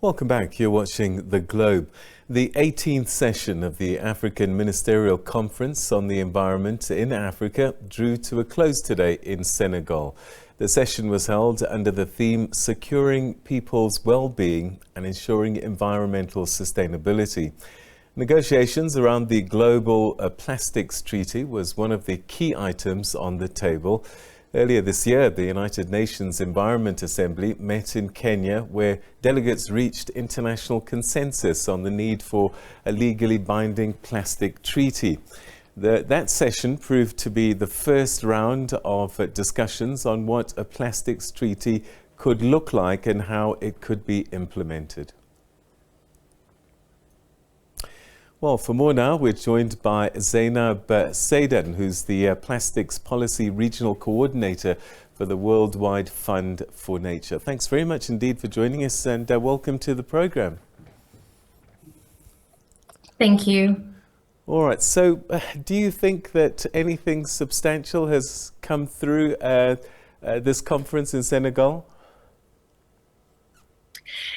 Welcome back. You're watching The Globe. The 18th session of the African Ministerial Conference on the Environment in Africa drew to a close today in Senegal. The session was held under the theme Securing People's Well-being and Ensuring Environmental Sustainability. Negotiations around the Global Plastics Treaty was one of the key items on the table. Earlier this year, the United Nations Environment Assembly met in Kenya, where delegates reached international consensus on the need for a legally binding plastic treaty. That session proved to be the first round of discussions on what a plastics treaty could look like and how it could be implemented. Well, for more now, we're joined by Zaynab Sadan, who's the Plastics Policy Regional Coordinator for the Worldwide Fund for Nature. Thanks very much indeed for joining us, and welcome to the program. Thank you. All right, so do you think that anything substantial has come through this conference in Senegal?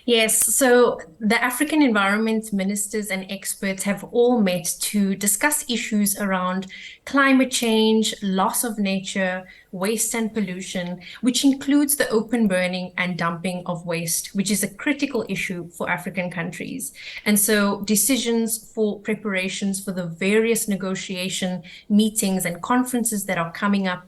Yes, so the African environment ministers and experts have all met to discuss issues around climate change, loss of nature, waste and pollution, which includes the open burning and dumping of waste, which is a critical issue for African countries. And so decisions for preparations for the various negotiation meetings and conferences that are coming up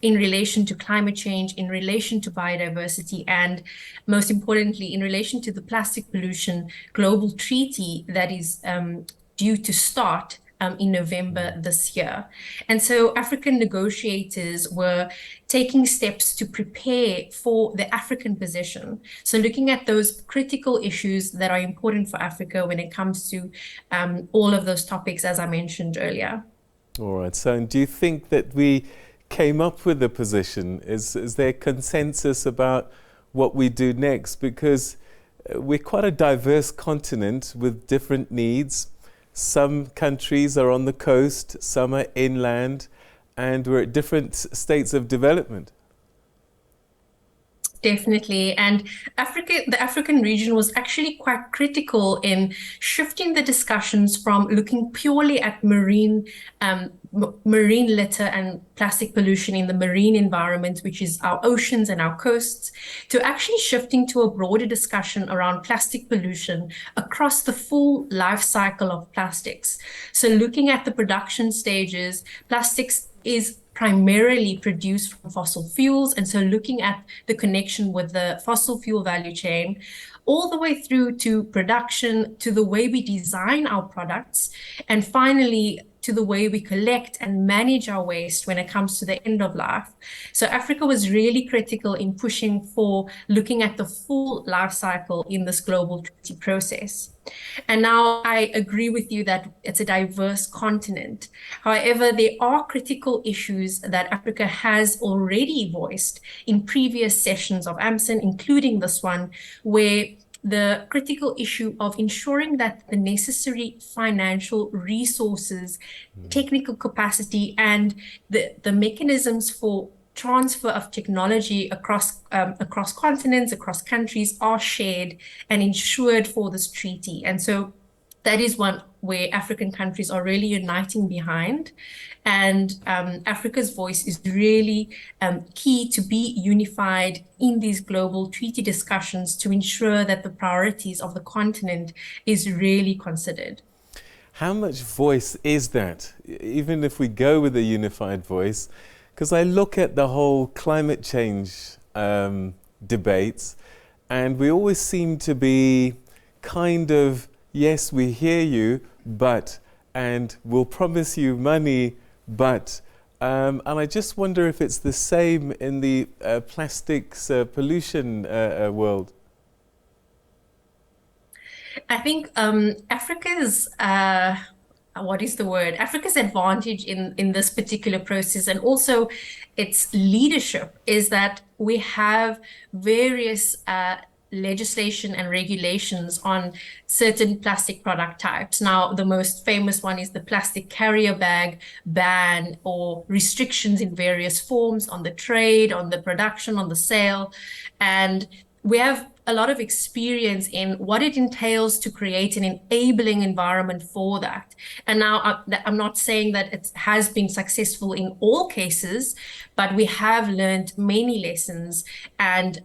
in relation to climate change, in relation to biodiversity, and most importantly, in relation to the plastic pollution global treaty that is due to start in November this year. And so African negotiators were taking steps to prepare for the African position. So looking at those critical issues that are important for Africa when it comes to all of those topics, as I mentioned earlier. All right, so do you think that we came up with a position? Is there consensus about what we do next? Because we're quite a diverse continent with different needs. Some countries are on the coast, some are inland, and we're at different states of development. Definitely. And the African region was actually quite critical in shifting the discussions from looking purely at marine litter and plastic pollution in the marine environment, which is our oceans and our coasts, to actually shifting to a broader discussion around plastic pollution across the full life cycle of plastics. So looking at the production stages, plastics is primarily produced from fossil fuels. And so looking at the connection with the fossil fuel value chain, all the way through to production, to the way we design our products, and finally to the way we collect and manage our waste when it comes to the end of life. So Africa was really critical in pushing for looking at the full life cycle in this global treaty process. And now I agree with you that it's a diverse continent. However, there are critical issues that Africa has already voiced in previous sessions of AMSEN, including this one, where the critical issue of ensuring that the necessary financial resources, technical capacity, and the mechanisms for transfer of technology across continents, across countries are shared and ensured for this treaty. And so that is one where African countries are really uniting behind. And Africa's voice is really key to be unified in these global treaty discussions to ensure that the priorities of the continent is really considered. How much voice is that, even if we go with a unified voice? Because I look at the whole climate change debates, and we always seem to be kind of, yes, we hear you, but, and we'll promise you money, but, and I just wonder if it's the same in the plastics pollution world. I think Africa's Africa's advantage in this particular process, and also its leadership, is that we have various legislation and regulations on certain plastic product types. Now, the most famous one is the plastic carrier bag ban, or restrictions in various forms on the trade, on the production, on the sale. And we have a lot of experience in what it entails to create an enabling environment for that. And now I'm not saying that it has been successful in all cases, but we have learned many lessons, and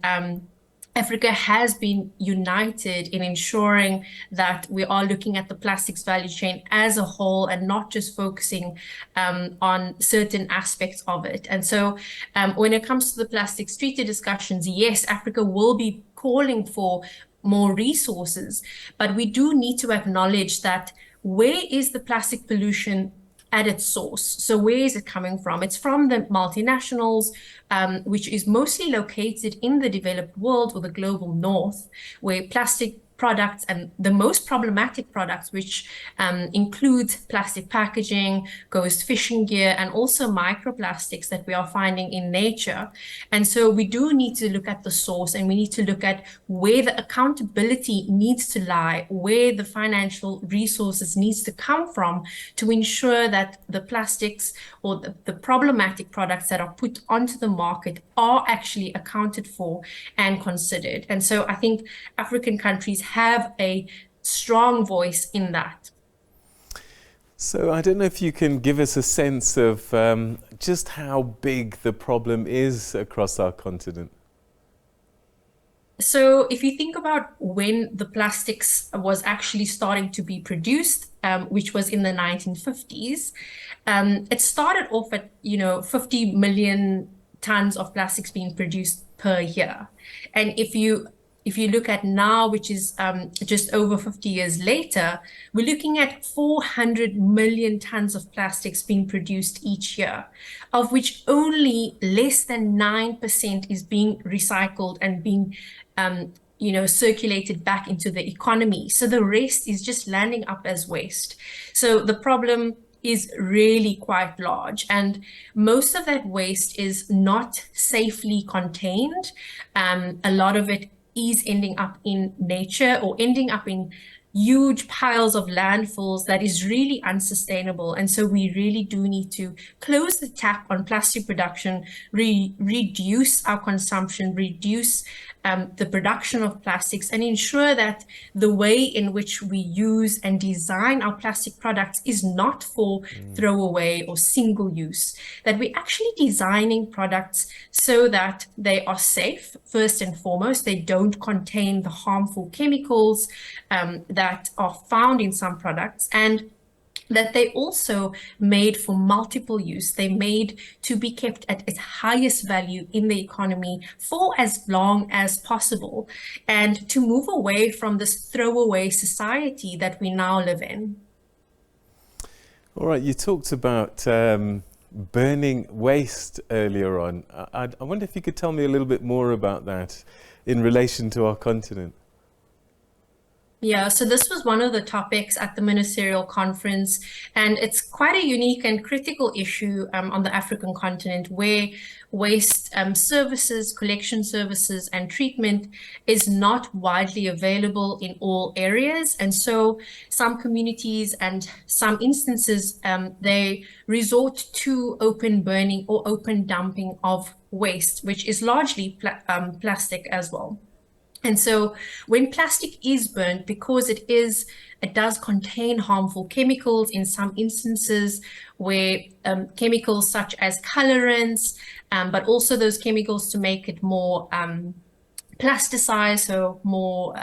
Africa has been united in ensuring that we are looking at the plastics value chain as a whole and not just focusing on certain aspects of it. And so when it comes to the plastics treaty discussions, yes, Africa will be calling for more resources, but we do need to acknowledge that where is the plastic pollution at its source? So where is it coming from? It's from the multinationals, which is mostly located in the developed world or the global north, where plastic products and the most problematic products, which include plastic packaging, ghost fishing gear, and also microplastics that we are finding in nature. And so we do need to look at the source, and we need to look at where the accountability needs to lie, where the financial resources needs to come from to ensure that the plastics or the problematic products that are put onto the market are actually accounted for and considered. And so I think African countries have a strong voice in that. So I don't know if you can give us a sense of just how big the problem is across our continent. So if you think about when the plastics was actually starting to be produced, which was in the 1950s, it started off at 50 million tons of plastics being produced per year. And if you look at now, which is just over 50 years later, we're looking at 400 million tons of plastics being produced each year, of which only less than 9% is being recycled and being circulated back into the economy. So the rest is just landing up as waste. So the problem is really quite large, and most of that waste is not safely contained. A lot of it is ending up in nature or ending up in huge piles of landfills that is really unsustainable. And so we really do need to close the tap on plastic production, reduce our consumption, reduce the production of plastics, and ensure that the way in which we use and design our plastic products is not for throwaway or single use, that we're actually designing products so that they are safe, first and foremost. They don't contain the harmful chemicals that are found in some products, and that they also made for multiple use. They made to be kept at its highest value in the economy for as long as possible, and to move away from this throwaway society that we now live in. All right, you talked about burning waste earlier on. I wonder if you could tell me a little bit more about that in relation to our continent. Yeah, so this was one of the topics at the Ministerial Conference, and it's quite a unique and critical issue on the African continent, where waste services, collection services, and treatment is not widely available in all areas. And so some communities and some instances, they resort to open burning or open dumping of waste, which is largely plastic as well. And so when plastic is burnt, because it does contain harmful chemicals in some instances, where chemicals such as colorants, but also those chemicals to make it more plasticized, so more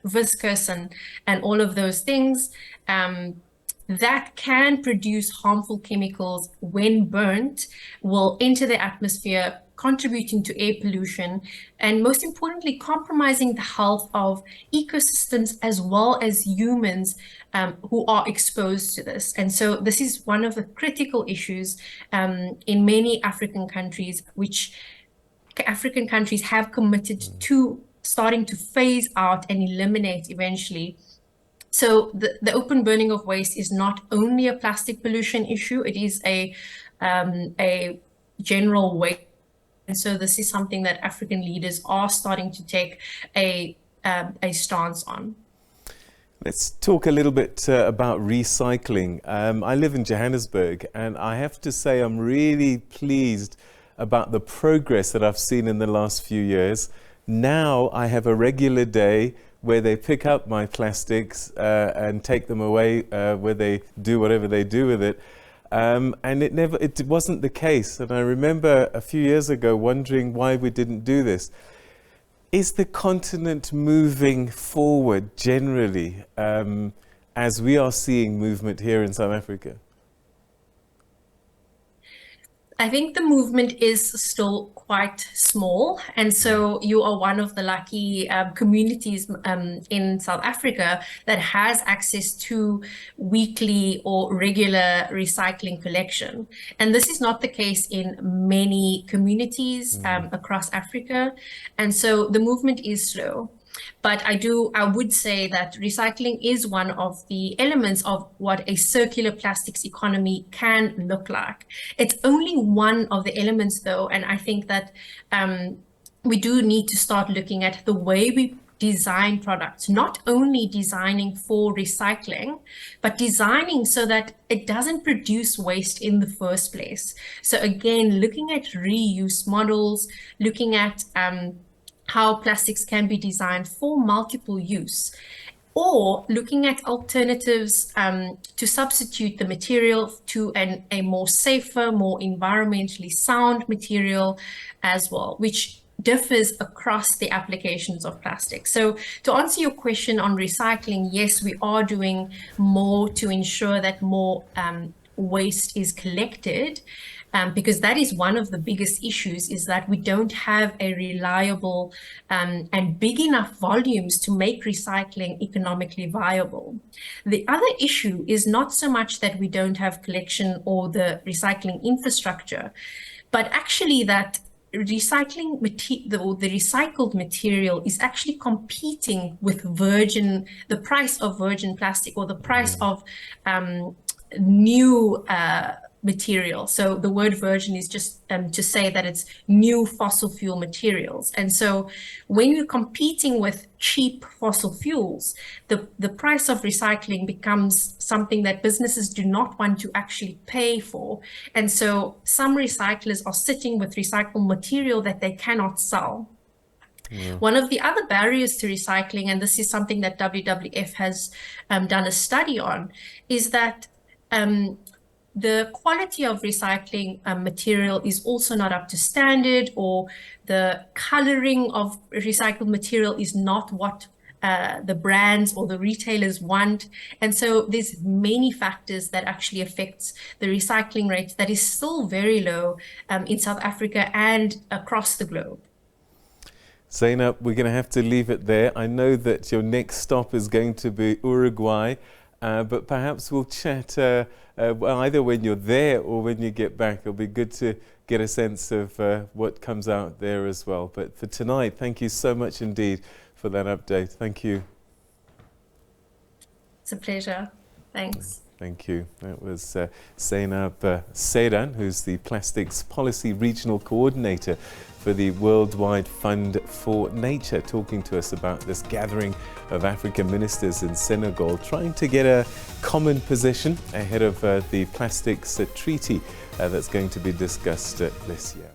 viscous and all of those things, that can produce harmful chemicals when burnt, will enter the atmosphere, contributing to air pollution, and most importantly, compromising the health of ecosystems as well as humans who are exposed to this. And so this is one of the critical issues in many African countries, which African countries have committed to starting to phase out and eliminate eventually. So the open burning of waste is not only a plastic pollution issue, it is a general waste. And so this is something that African leaders are starting to take a stance on. Let's talk a little bit about recycling. I live in Johannesburg, and I have to say I'm really pleased about the progress that I've seen in the last few years. Now I have a regular day where they pick up my plastics and take them away, where they do whatever they do with it. And it wasn't the case. And I remember a few years ago wondering why we didn't do this. Is the continent moving forward generally, as we are seeing movement here in South Africa? I think the movement is still quite small, and so you are one of the lucky communities in South Africa that has access to weekly or regular recycling collection. And this is not the case in many communities across Africa, and so the movement is slow. But I would say that recycling is one of the elements of what a circular plastics economy can look like. It's only one of the elements, though, and I think that we do need to start looking at the way we design products, not only designing for recycling, but designing so that it doesn't produce waste in the first place. So again, looking at reuse models, looking at how plastics can be designed for multiple use, or looking at alternatives to substitute the material to a more safer, more environmentally sound material as well, which differs across the applications of plastic. So to answer your question on recycling, yes, we are doing more to ensure that more waste is collected. Because that is one of the biggest issues, is that we don't have a reliable and big enough volumes to make recycling economically viable. The other issue is not so much that we don't have collection or the recycling infrastructure, but actually that the recycled material is actually competing with the price of virgin plastic, or the price of new material. So the word virgin is just to say that it's new fossil fuel materials. And so when you're competing with cheap fossil fuels, the price of recycling becomes something that businesses do not want to actually pay for. And so some recyclers are sitting with recycled material that they cannot sell. Yeah. One of the other barriers to recycling, and this is something that WWF has done a study on, is that the quality of recycling material is also not up to standard, or the coloring of recycled material is not what the brands or the retailers want. And so there's many factors that actually affects the recycling rate that is still very low in South Africa and across the globe. Zaynab, we're going to have to leave it there. I know that your next stop is going to be Uruguay. But perhaps we'll chat either when you're there or when you get back. It'll be good to get a sense of what comes out there as well. But for tonight, thank you so much indeed for that update. Thank you. It's a pleasure. Thanks. Thank you. That was Zaynab Sadan, who's the Plastics Policy Regional Coordinator for the Worldwide Fund for Nature, talking to us about this gathering of African ministers in Senegal, trying to get a common position ahead of the plastics treaty that's going to be discussed this year.